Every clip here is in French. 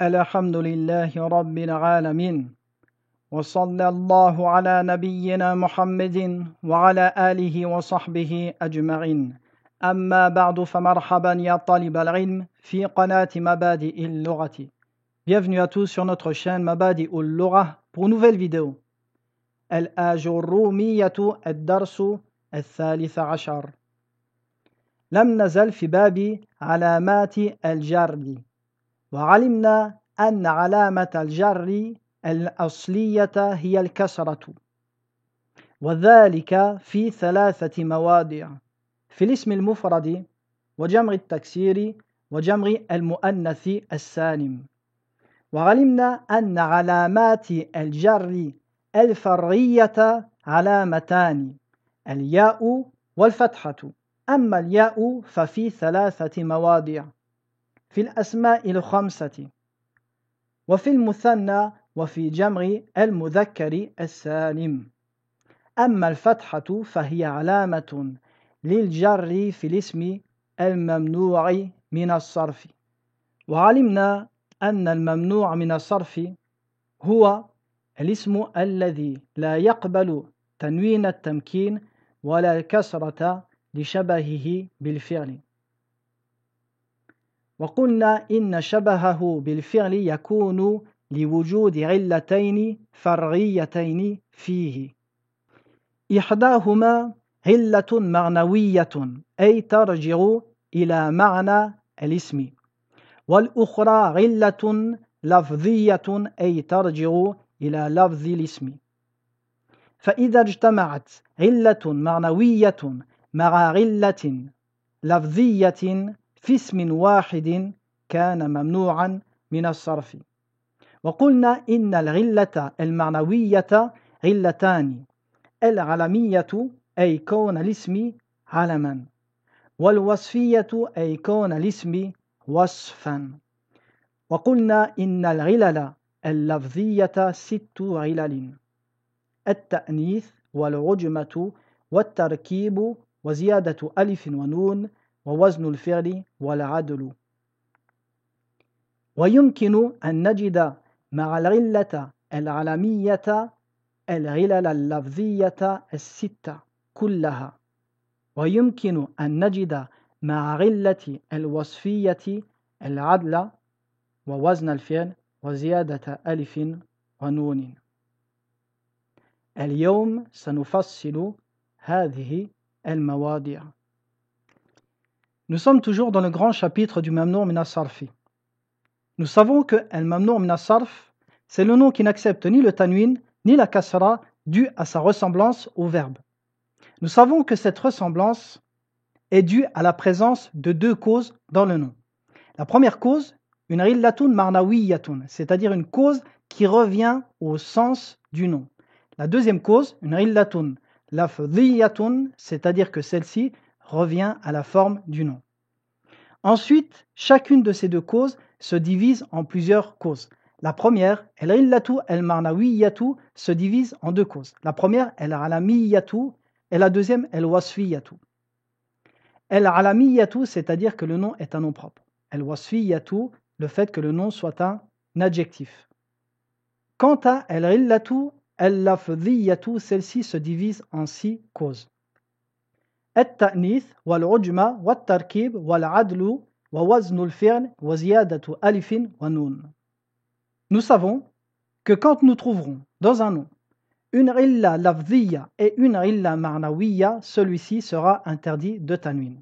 الحمد لله رب العالمين وصلى الله على نبينا محمد وعلى آله وصحبه أجمعين أما بعد فمرحبا يا طالب العلم في قناة مبادئ اللغة. Bienvenue à tous sur notre chaîne مبادئ اللغة pour une nouvelle vidéo. الآجرومية الدرس الثالث عشر. لم نزل في باب علامات الجر، وعلمنا أن علامة الجر الأصلية هي الكسرة، وذلك في ثلاثة مواضع: في الاسم المفرد وجمع التكسير وجمع المؤنث السالم. وعلمنا أن علامات الجر الفرعية علامتان: الياء والفتحة. أما الياء ففي ثلاثة مواضع: في الأسماء الخمسة، وفي المثنى، وفي جمع المذكر السالم. أما الفتحة فهي علامة للجر في الاسم الممنوع من الصرف. وعلمنا أن الممنوع من الصرف هو الاسم الذي لا يقبل تنوين التمكين ولا الكسرة لشبهه بالفعل. وقلنا إن شبهه بالفعل يكون لوجود علتين فرعيتين فيه: إحداهما علة معنوية أي ترجع إلى معنى الاسم، والأخرى علة لفظية أي ترجع إلى لفظ الاسم. فإذا اجتمعت علة معنوية مع علة لفظية في اسم واحد كان ممنوعا من الصرف. وقلنا إن العلة المعنوية علتان: العلمية أي كون الاسم علما، والوصفية أي كون الاسم وصفا. وقلنا إن العلل اللفظية 6 علل: التأنيث والعجمة والتركيب وزيادة ألف ونون ووزن الفعل والعدل. ويمكن أن نجد مع العلة العلمية العلل اللفظية 6 كلها، ويمكن أن نجد مع علة الوصفية العدل ووزن الفعل وزيادة ألف ونون. اليوم سنفصل هذه المواضيع. Nous sommes toujours dans le grand chapitre du mamnou' min as-sarfi. Nous savons que al-mamnou' min as-sarf, c'est le nom qui n'accepte ni le tanwin ni la kasra dû à sa ressemblance au verbe. Nous savons que cette ressemblance est due à la présence de 2 causes dans le nom. La première cause, une illatun marnawiyatun, c'est-à-dire une cause qui revient au sens du nom. La deuxième cause, une illatun lafdhiyatun, c'est-à-dire que celle-ci revient à la forme du nom. Ensuite, chacune de ces 2 causes se divise en plusieurs causes. La première, al-illatu al-marnawiyatu, se divise en 2 causes. La première, al-alamiyatu, et la deuxième, al-wasfiyatu. Al-alamiyatu, c'est-à-dire que le nom est un nom propre. Al-wasfiyatu, le fait que le nom soit un adjectif. Quant à al-illatu al-lafdhiyatu, celle-ci se divise en 6 causes: التأنيث والعجمة والتركيب والعدل ووزن الفعل وزيادة ألف ونون. Nous savons que quand nous trouverons dans un nom une illa lafdhiya et une illa ma'nawiya, celui-ci sera interdit de tanwin.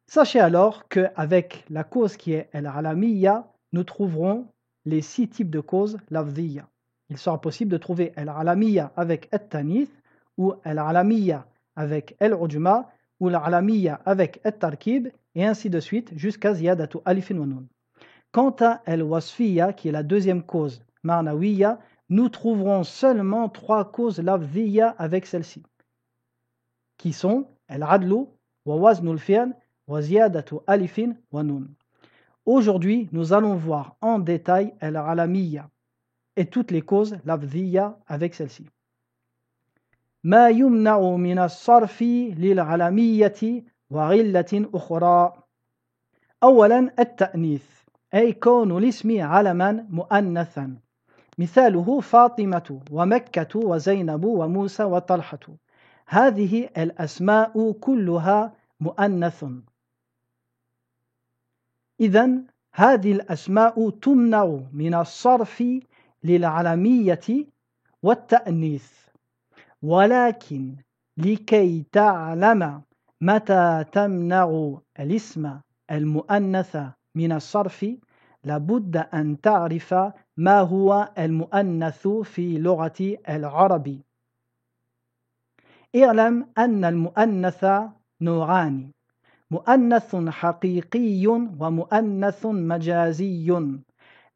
Sachez alors qu'avec la cause qui est al-alamiya, nous trouverons les 6 types de causes lafdhiya. Il sera possible de trouver al-alamiya avec at-tanith, ou al-alamiya avec al-ujma, ou al-alamiya avec at-tarkib, et ainsi de suite jusqu'à ziyadatu alifin wa nun. Quant à al-wasfiya, qui est la deuxième cause ma'nawiya, nous trouverons seulement 3 causes lafdhiya avec celle-ci, qui sont al-adlu wa waznul fi'l wa ziyadatu alifin wa nun. Aujourd'hui, nous allons voir en détail al-alamiya et toutes les causes lafdhiya avec celle-ci. ما يمنع من الصرف للعلمية وعلة أخرى. أولا التأنيث أي كون الاسم علما مؤنثا. مثاله فاطمة ومكة وزينب وموسى وطلحة. هذه الأسماء كلها مؤنث. إذن هذه الأسماء تمنع من الصرف للعلمية والتأنيث، ولكن لكي تعلم متى تمنع الاسم المؤنث من الصرف لابد أن تعرف ما هو المؤنث في لغة العرب. اعلم أن المؤنث نوعان: مؤنث حقيقي ومؤنث مجازي.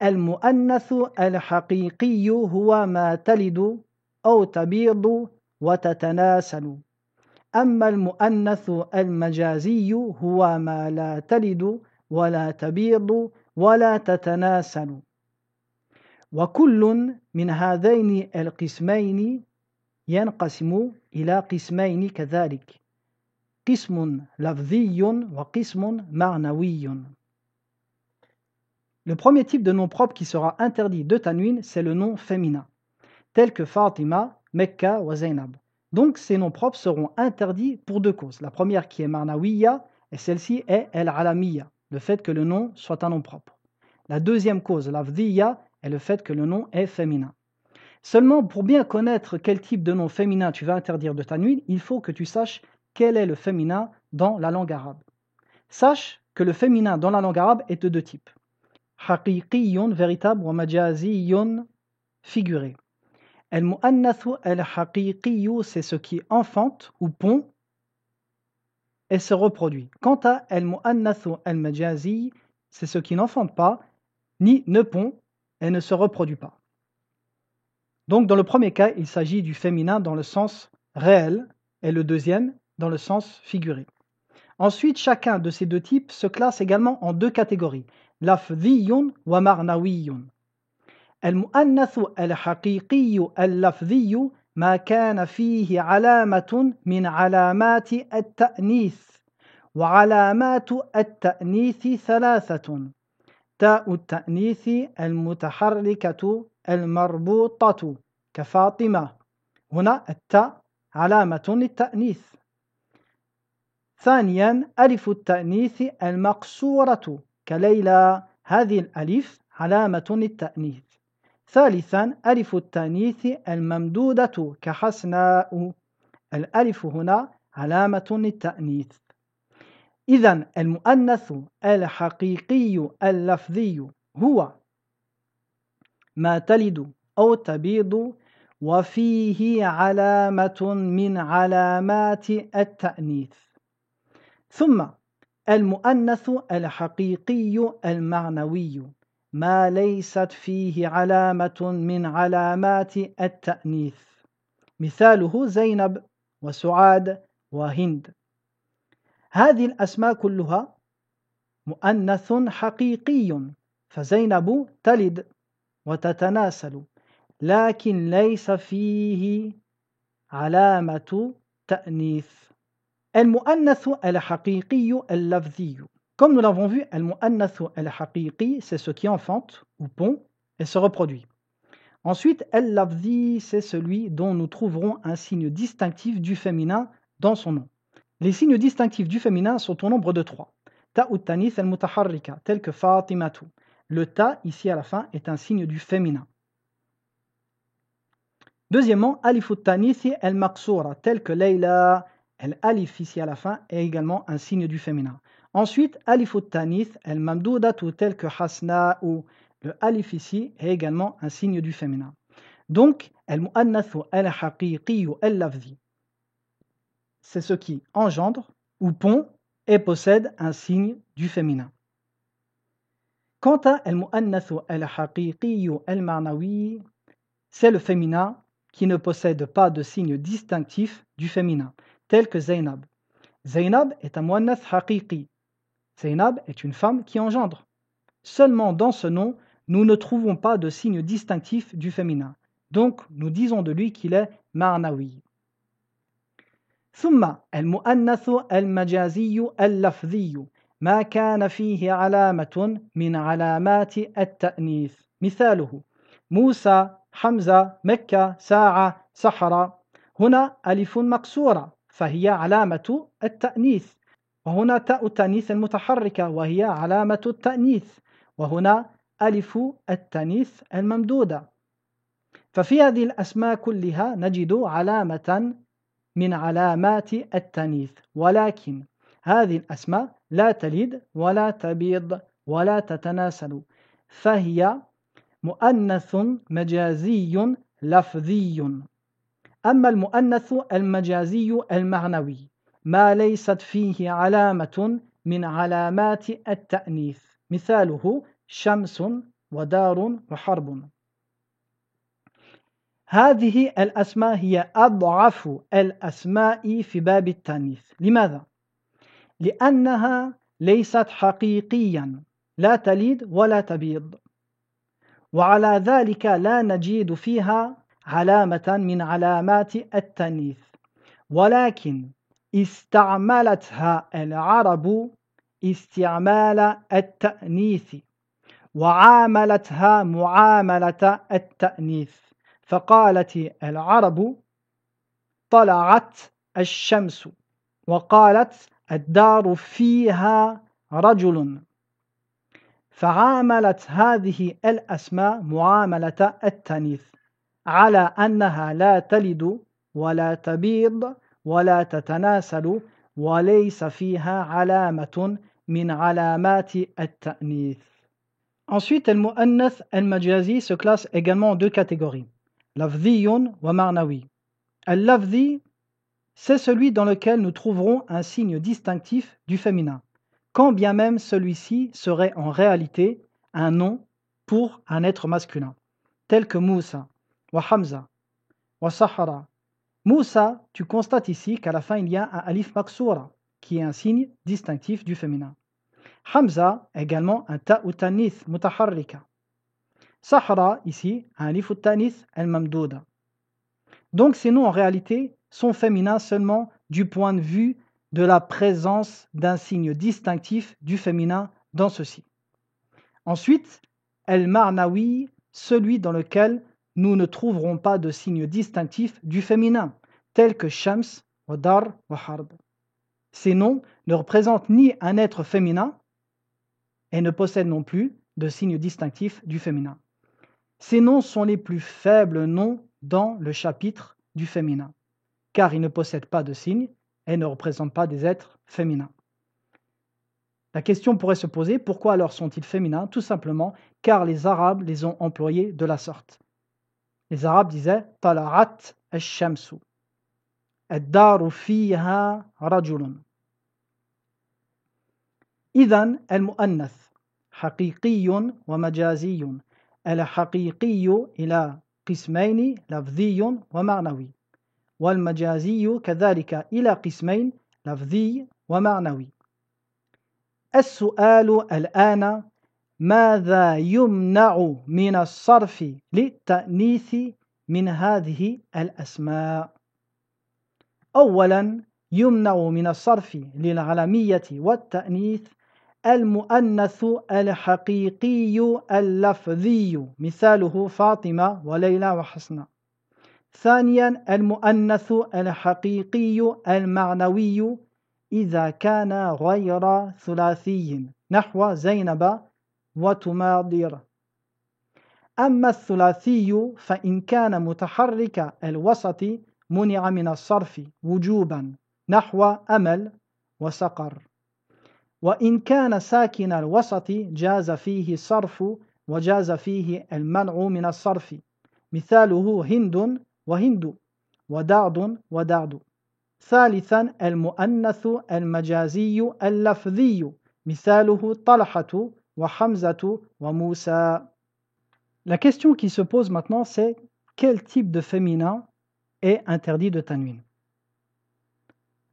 المؤنث الحقيقي هو ما تلد أو تبيض وتتناسل، أما المؤنث المجازي هو ما لا تلد ولا تبيض ولا تتناسل. وكل من هذين القسمين ينقسم إلى قسمين كذلك: قسم لفظي وقسم معنوي. Le premier type de nom propre qui sera interdit de tanwin, c'est le nom féminin, tel que Fatima, Mekka ou Zainab. Donc ces noms propres seront interdits pour deux causes. La première qui est marnawiya, et celle-ci est al-alamiya, le fait que le nom soit un nom propre. La deuxième cause, lafdhiya, est le fait que le nom est féminin. Seulement, pour bien connaître quel type de nom féminin tu vas interdire de tanwin, il faut que tu saches quel est le féminin dans la langue arabe. Sache que le féminin dans la langue arabe est de deux types: haqiqiyyun, véritable, wa majaziyyun, figuré. Al-mu'annathu al-haqiqiyyu, c'est ce qui enfante ou pond et se reproduit. Quant à al-mu'annathu al-majazi, c'est ce qui n'enfante pas, ni ne pond et ne se reproduit pas. Donc dans le premier cas, il s'agit du féminin dans le sens réel et le deuxième dans le sens figuré. Ensuite, chacun de ces deux types se classe également en deux catégories: lafdhiyun wa marnawiyun. المؤنث الحقيقي اللفظي ما كان فيه علامة من علامات التأنيث، وعلامات التأنيث ثلاثة: تاء التأنيث المتحركة المربوطة كفاطمة، هنا التاء علامة للتأنيث. ثانيا ألف التأنيث المقصورة كليلى، هذه الألف علامة للتأنيث. ثالثا ألف التأنيث الممدودة كحسناء، الألف هنا علامة للتأنيث. إذن المؤنث الحقيقي اللفظي هو ما تلد أو تبيض وفيه علامة من علامات التأنيث. ثم المؤنث الحقيقي المعنوي ما ليست فيه علامة من علامات التأنيث، مثاله زينب وسعاد وهند. هذه الأسماء كلها مؤنث حقيقي، فزينب تلد وتتناسل، لكن ليس فيه علامة تأنيث. المؤنث الحقيقي اللفظي. Comme nous l'avons vu, al-mu'annathu al-haqiqi, c'est ce qui enfante ou pond et se reproduit. Ensuite, al-lafzi, c'est celui dont nous trouverons un signe distinctif du féminin dans son nom. Les signes distinctifs du féminin sont au nombre de 3. Ta'u tanith al-mutaharrika, tel que Fatimatu. Le ta, ici à la fin, est un signe du féminin. Deuxièmement, alifu tanith al-maqsoura, tel que Layla. L'alif ici à la fin est également un signe du féminin. Ensuite, alifu tanith al-mamdoudatu, tel que Hasna, ou le alif ici est également un signe du féminin. Donc, al-mu'annathu al-haqiqi al-lafzi, c'est ce qui engendre ou pond et possède un signe du féminin. Quant à al-mu'annathu al-haqiqi al-ma'nawi, c'est le féminin qui ne possède pas de signe distinctif du féminin, tel que Zainab. Zainab est un mu'annath haqiqi. Zainab est une femme qui engendre. Seulement dans ce nom, nous ne trouvons pas de signe distinctif du féminin. Donc, nous disons de lui qu'il est ma'nawi. ثم المؤنث المجازي اللفظي ما كان فيه علامة من علامات التأنيث مثاله موسى حمزة مكة ساعة سحرة هنا ألف مكسورة فهي علامة التأنيث وهنا تاء التأنيث المتحركة وهي علامة التأنيث وهنا ألف التأنيث الممدودة ففي هذه الأسماء كلها نجد علامة من علامات التأنيث ولكن هذه الأسماء لا تلد ولا تبيض ولا تتناسل فهي مؤنث مجازي لفظي أما المؤنث المجازي المعنوي ما ليست فيه علامة من علامات التأنيث مثاله شمس ودار وحرب هذه الأسماء هي أضعف الأسماء في باب التأنيث لماذا؟ لأنها ليست حقيقيا لا تلد ولا تبيض وعلى ذلك لا نجد فيها علامة من علامات التأنيث ولكن استعملتها العرب استعمال التأنيث وعاملتها معاملة التأنيث فقالت العرب طلعت الشمس وقالت الدار فيها رجل فعاملت هذه الأسماء معاملة التأنيث على أنها لا تلد ولا تبيض ولا تتناسل وليس فيها علامة من علامات التأنيث. Ensuite, المؤنث المجازي se classe également en deux catégories, lafzi wa ma'nawi. Al-lafzi, c'est celui dans lequel nous trouverons un signe distinctif du féminin, quand bien même celui-ci serait en réalité un nom pour un être masculin, tel que Moussa, wa Hamza, wa Sahara. Moussa, tu constates ici qu'à la fin il y a un alif maksoura, qui est un signe distinctif du féminin. Hamza, également un ta ou tanith mutaharrika. Sahara, ici, un alif ou tanith al-mamdouda. Donc ces noms en réalité sont féminins seulement du point de vue de la présence d'un signe distinctif du féminin dans ceci. Ensuite, al-ma'nawi, celui dans lequel nous ne trouverons pas de signe distinctif du féminin, tel que Shams, wa Dar, wa Harb. Ces noms ne représentent ni un être féminin et ne possèdent non plus de signe distinctif du féminin. Ces noms sont les plus faibles noms dans le chapitre du féminin, car ils ne possèdent pas de signe et ne représentent pas des êtres féminins. La question pourrait se poser, pourquoi alors sont-ils féminins? Tout simplement car les Arabes les ont employés de la sorte. Les Arabes disaient « Tala'at al-shamsu, ad-daru fiha rajulun ». إذن المؤنث حقيقي ومجازي الحقيقي إلى قسمين لفظي ومعنوي والمجازي كذلك إلى قسمين لفظي ومعنوي. السؤال الآن ماذا يمنع من الصرف للتأنيث من هذه الأسماء؟ أولا يمنع من الصرف للعلمية والتأنيث المؤنث الحقيقي اللفظي مثاله فاطمة وليلى وحسنة. ثانيا المؤنث الحقيقي المعنوي إذا كان غير ثلاثي نحو زينب وتماضر. أما الثلاثي فإن كان متحرك الوسط منع من الصرف وجوبا نحو أمل وسقر وإن كان ساكن الوسط جاز فيه الصرف وجاز فيه المنع من الصرف مثاله هند وهند ودعد ودعد. ثالثا المؤنث المجازي اللفظي مثاله طلحة وحمزة وموسى. La question qui se pose maintenant c'est quel type de féminin est interdit de tanwin?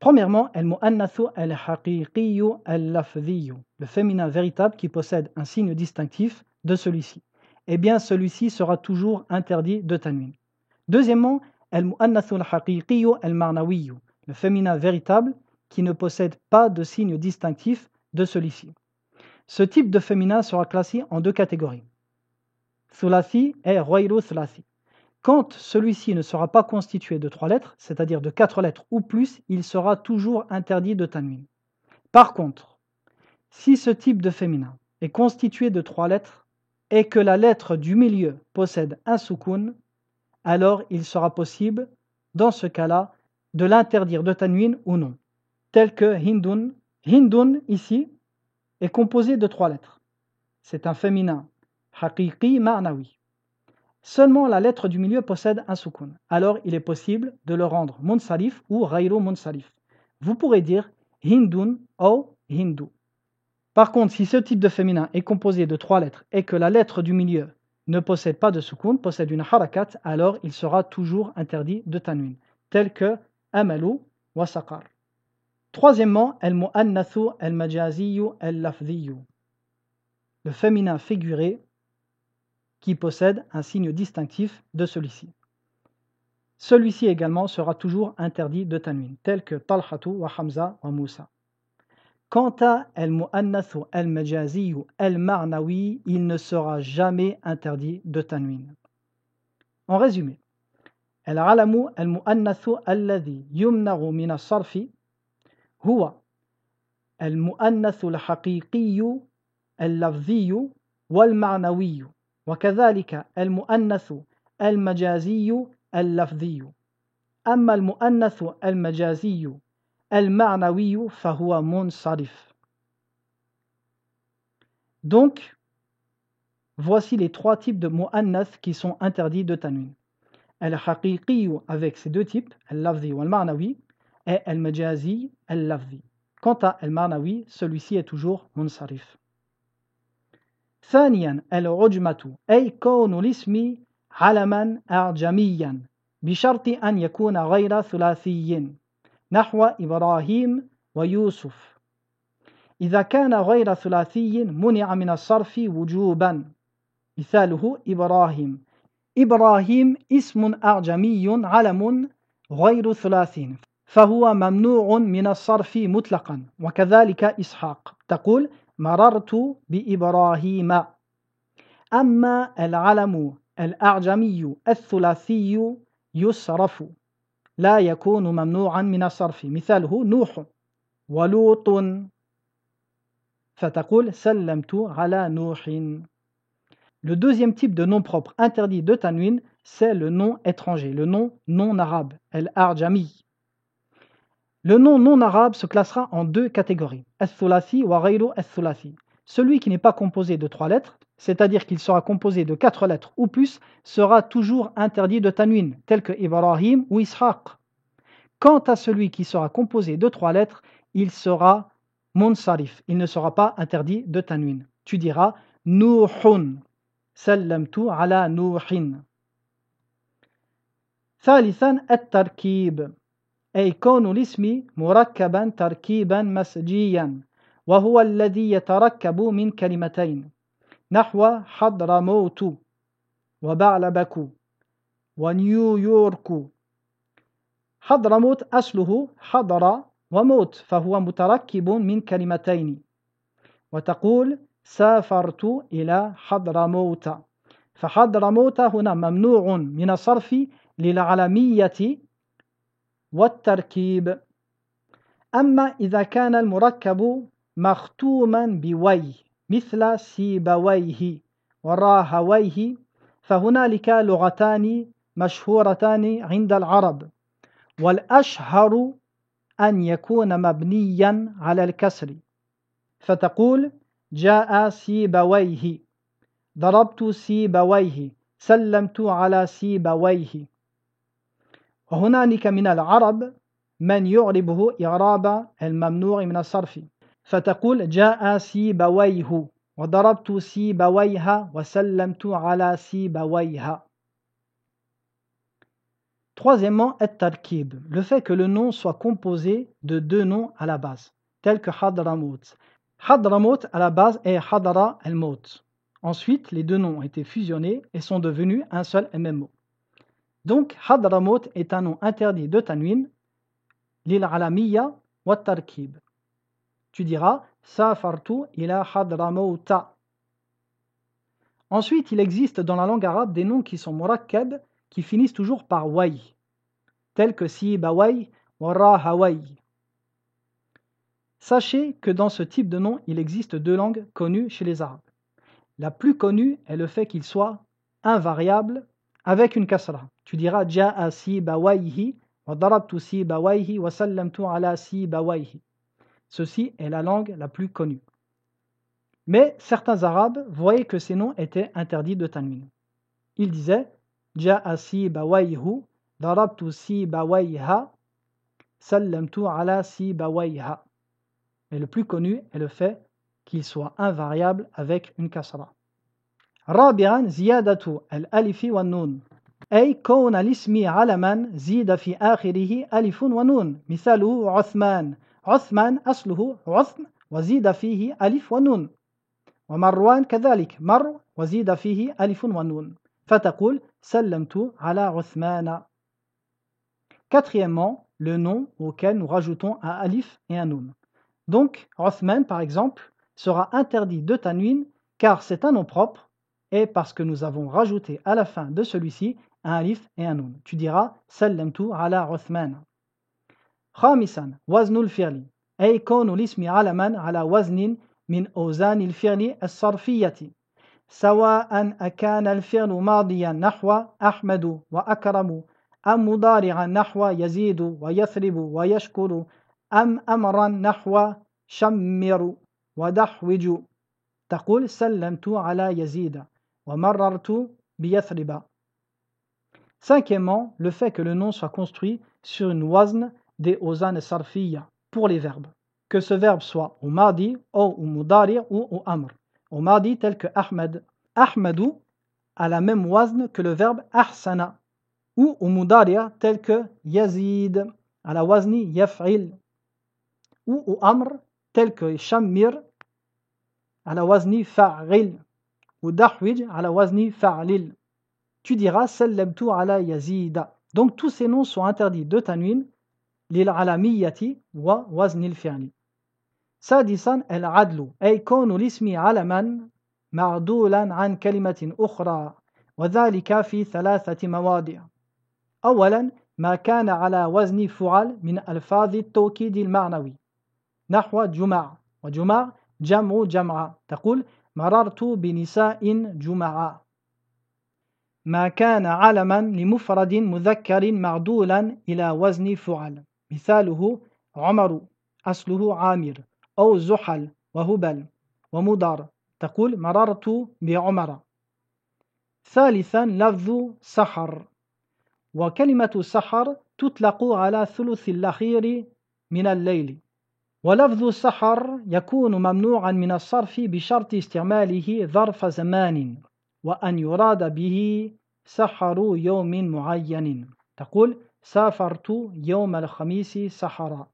Premièrement, al-mu'annathu al-haqiqiyyu al-lafdhiyyu, le féminin véritable qui possède un signe distinctif de celui-ci. Eh bien, celui-ci sera toujours interdit de tanwin. Deuxièmement, al-mu'annathu al-haqiqiyyu al-ma'nawiyyu, le féminin véritable qui ne possède pas de signe distinctif de celui-ci. Ce type de féminin sera classé en deux catégories, thulathi et ghayru thulathi. Quand celui-ci ne sera pas constitué de 3 lettres, c'est-à-dire de 4 lettres ou plus, il sera toujours interdit de tanwin. Par contre, si ce type de féminin est constitué de 3 lettres et que la lettre du milieu possède un soukoun, alors il sera possible, dans ce cas-là, de l'interdire de tanwin ou non. Tel que hindun. Hindun, ici, est composé de 3 lettres. C'est un féminin haqiqi ma'nawi. Seulement la lettre du milieu possède un soukoun. Alors il est possible de le rendre munsarif ou ghayru munsarif. Vous pourrez dire hindun ou hindu. Par contre, si ce type de féminin est composé de 3 lettres et que la lettre du milieu ne possède pas de soukoun, possède une harakat, alors il sera toujours interdit de tanwin, tel que amalu wa saqar. Troisièmement, al-mu'annathu al-majaziyu al-lafdhiyu. Le féminin figuré qui possède un signe distinctif de celui-ci. Celui-ci également sera toujours interdit de tanwin, tel que Talhatu wa Hamza wa Moussa. Quant à al-mu'annathu al-majaziyu al-ma'nawi, il ne sera jamais interdit de tanwin. En résumé, al-alamu al-mu'annathu alladhi yumnaru min as-sarfi huwa al-mu'annathu al-haqiqiyu al-lafdhiyu wal-ma'nawiyu. وكذلك المؤنث المجازي اللفظي أما المؤنث المجازي المعنوي فهو منصرف. Donc, voici les 3 types de mu'annath qui sont interdits de tanwin. Al-haqiqi avec ces 2 types, al-lafzi ou al-ma'nawi, et al-majazi al-lafzi. Quant à al-ma'nawi, celui-ci est toujours munsarif. ثانيا العجمة أي كون الاسم علما أعجميا بشرط أن يكون غير ثلاثي نحو إبراهيم ويوسف. إذا كان غير ثلاثي منع من الصرف وجوبا. مثاله إبراهيم. إبراهيم اسم أعجمي علم غير ثلاثي فهو ممنوع من الصرف مطلقا. وكذلك إسحاق تقول مررت بإبراهيم. أما العلم الأعجمي الثلاثي يصرف لا يكون ممنوعا من الصرف. مثاله نوح ولوط فتقول سلمت على نوح. Le deuxième type de nom propre interdit de tanwin, c'est le nom étranger, le nom non arabe, al-arjami. Le nom non arabe se classera en 2 catégories, al-thulathi wa ghayru al-thulathi. Celui qui n'est pas composé de 3 lettres, c'est-à-dire qu'il sera composé de 4 lettres ou plus, sera toujours interdit de tanwin, tel que Ibrahim ou Ishaq. Quant à celui qui sera composé de 3 lettres, il sera munsarif, il ne sera pas interdit de tanwin. Tu diras Nuhun, sallamtu ala Nuhin. ثالثا التركيب أي كون الاسم مركبا تركيبا مسجيا وهو الذي يتركب من كلمتين نحو حضرموت وبعلبك ونيويورك. حضرموت أصله حضر وموت فهو متركب من كلمتين. وتقول سافرت إلى حضرموت فحضرموت هنا ممنوع من الصرف للعلمية والتركيب. أما إذا كان المركب مختوما بوي مثل سيبويه وراهويه فهنالك لغتان مشهورتان عند العرب والأشهر أن يكون مبنيا على الكسر فتقول جاء سيبويه ضربت سيبويه سلمت على سيبويه. وهنالك من العرب من يعربه إعراب الممنوع من الصرف فتقول جاء سيبويه وضربت سيبويها وسلمت على سيبويها. Troisièmement, at-tarkib, le fait que le nom soit composé de 2 noms à la base, tels que Hadramaut. Hadramaut à la base est Hadara al-Maut. Ensuite, les 2 noms ont été fusionnés et sont devenus un seul et même mot. Donc, Hadramaut est un nom interdit de tanwin, lil-alamiya wa tarkib. Tu diras safartu ila Hadramawta. Ensuite, il existe dans la langue arabe des noms qui sont murakkab, qui finissent toujours par way, tels que Sibaway wa Rahaway. Sachez que dans ce type de nom, il existe deux langues connues chez les Arabes. La plus connue est le fait qu'il soit invariable avec une kasra. Tu diras Ja'a Sibawayhi wa darabtu Sibawayhi wa sallamtu ala Sibawayhi. Ceci est la langue la plus connue. Mais certains Arabes voyaient que ces noms étaient interdits de tanwin. Ils disaient Ja'a Sibawayhu, darabtu Sibawayha, sallamtu ala Sibawayha. Et le plus connu est le fait qu'il soit invariable avec une kasra. رابعا زيادة الألف والنون أي كون الاسم علما زيد في آخره ألف ونون مثاله عثمان عثمان أصله عثم وزيد فيه ألف ونون ومروان كذلك مر وزيد فيه ألف ونون فتقول سلمت على عثمان. Quatrièmement, le nom auquel nous rajoutons un alif et un nun. Donc, Othman, par exemple, sera interdit de tanwin car c'est un nom propre et parce que nous avons rajouté à la fin de celui-ci un alif et un nun. Tu diras Sallamtu ala Othman. Khamisan, waznul fi'li. Ay konu l'ismi alaman ala waznin min awzan al-fi'li as-sarfiyyati. سواء أكان الفعل ماضيا نحو أحمد وأكرم أم مضارعا نحو يزيد ويثرب ويشكر أم أمرا نحو شمر ودحوج تقول سلمت على يزيد ومررت بيثرب. Cinquièmement, le fait que le nom soit construit sur une wazn des ozan sarfiya pour les verbes. Que ce verbe soit au madi, au mudari ou au amr. Au madi tel que Ahmed. Ahmedou a la même wazn que le verbe ahsana. Ou au mudari tel que Yazid à la wazni yaf'il. Ou au amr tel que shammir à la wazni fa'il. Ou dahwij à la wazni fa'lil. Tu diras sallamtu ala yazida. Donc tous ces noms sont interdits de tanwin lil alamiyati wa waznil fi'li. سادسا العدل أي كون الاسم علما معدولا عن كلمة أخرى وذلك في ثلاثة مواضع. أولا ما كان على وزن فعل من ألفاظ التوكيد المعنوي نحو جمع وجمع جمع جمع تقول مررت بنساء جمعا. ما كان علما لمفرد مذكر معدولا إلى وزن فعل مثاله عمر أصله عامر أو زحل وهبل ومضر تقول مررت بعمر. ثالثا لفظ سحر وكلمة سحر تطلق على ثلث الأخير من الليل ولفظ سحر يكون ممنوعا من الصرف بشرط استعماله ظرف زمان وأن يراد به سحر يوم معين تقول سافرت يوم الخميس سحرا.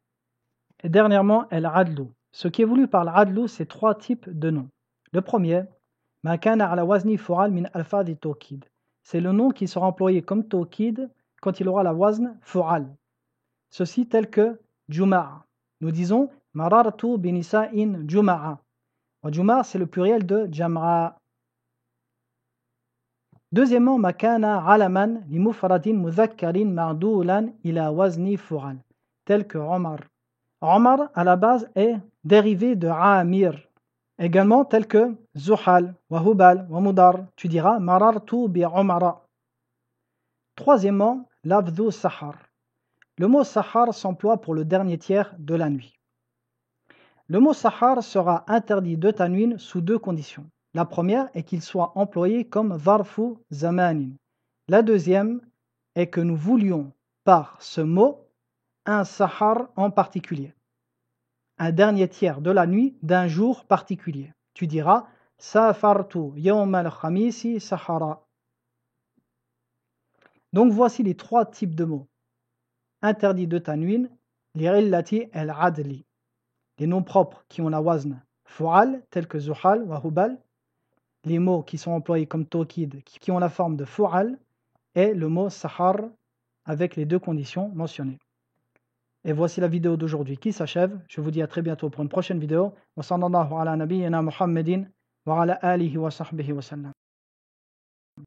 Et dernièrement, el-adlu. Ce qui est voulu par l'adlu, c'est trois types de noms. Le premier, ma kana ala wazni fu'al min alfadhi tawkid. C'est le nom qui sera employé comme tawkid quand il aura la wazn fu'al. Ceci tel que juma'a. Nous disons marartu binisa'in juma'a. Juma'a, c'est le pluriel de jam'a. Deuxièmement, ma kana alaman li mufradin mudhakkarin ma'doulan ila wazni fu'al. Tel que Omar. Omar, à la base, est dérivé de Amir. Également tel que Zuhal, wa Hubal, wa Mudar. Tu diras Marartu bi Omara. Troisièmement, l'Avdhu Sahar. Le mot Sahar s'emploie pour le dernier tiers de la nuit. Le mot Sahar sera interdit de tanwin sous deux conditions. La première est qu'il soit employé comme Zarfu Zamanin. La deuxième est que nous voulions par ce mot un sahar en particulier, un dernier tiers de la nuit d'un jour particulier. Tu diras safartu yawm al-khamisi sahara. Donc voici les trois types de mots interdits de tanwin, li'illati al-adli, les noms propres qui ont la wazn fu'al tels que zuhal wa hubal, les mots qui sont employés comme tawkid qui ont la forme de fu'al et le mot sahar avec les deux conditions mentionnées. Et voici la vidéo d'aujourd'hui qui s'achève. Je vous dis à très bientôt pour une prochaine vidéo. Wa sallallahu ala nabiyyina Muhammadin wa ala alihi wa sahbihi wa sallam.